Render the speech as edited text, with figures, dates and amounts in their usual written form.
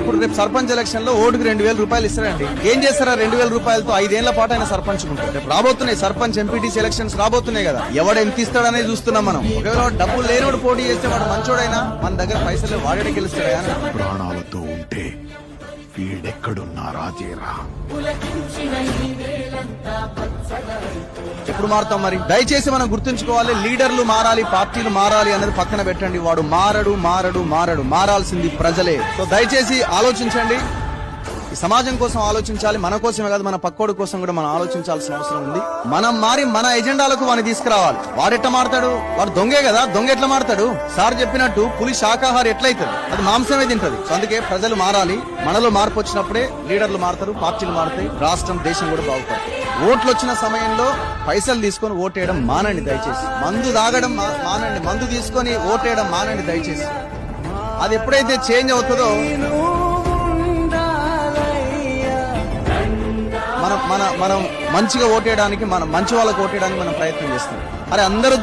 ఇప్పుడు రేపు సర్పంచ్ ఎలక్షన్ లో ఓటుకు 2000 రూపాయలు ఇస్తారండి. ఏం చేస్తారా 2000 రూపాయలతో? 5 ఏళ్ల పాటు ఆయన సర్పంచ్ ఉంటారు. రేపు రాబోతున్నాయి సర్పంచ్ ఎంపీటీసీ ఎలక్షన్స్ రాబోతున్నాయి కదా, ఎవడు ఎంత ఇస్తాడనేది చూస్తున్నాం మనం. ఒకవేళ డబ్బులు లేనివాడు పోటీ చేస్తే వాడు మంచోడైనా మన దగ్గర పైసలు వాడే గెలుస్తాడా? ప్రాణాలతో ఉంటే వీడెక్కడున్నా రాజేరా. ఎప్పుడు మారుతాం మరి? దయచేసి మనం గుర్తుంచుకోవాలి, లీడర్లు మారాలి, పార్టీలు మారాలి అనేది పక్కన పెట్టండి. వాడు మారడు, మారాల్సింది ప్రజలే. సో దయచేసి ఆలోచించండి, ఈ సమాజం కోసం ఆలోచించాలి. మన కోసమే కాదు, మన పక్కోడి కోసం కూడా మనం ఆలోచించాల్సిన అవసరం ఉంది. మనం మారి మన ఎజెండాలకు వాడిని తీసుకురావాలి. వాడెట్లా మారతాడు? వాడు దొంగే కదా, దొంగ ఎట్లా మారతాడు? సార్ చెప్పినట్టు పులి శాకాహారి ఎట్లయితుంది? అది మాంసమే తింటది. సో అందుకే ప్రజలు మారాలి. మనలో మార్పు వచ్చినప్పుడే లీడర్లు మారుతారు, పార్టీలు మారుతాయి, రాష్ట్రం దేశం కూడా బాగుపడుతుంది. ఓట్లు వచ్చిన సమయంలో పైసలు తీసుకొని ఓటేయడం మానండి దయచేసి. మందు తాగడం మానండి, మందు తీసుకొని ఓటేయడం మానండి దయచేసి. అది ఎప్పుడైతే చేంజ్ అవుతుందో మనం మంచిగా ఓటేయడానికి, మనం మంచి వాళ్ళకి ఓటేయడానికి మనం ప్రయత్నం చేస్తాం. అరే అందరూ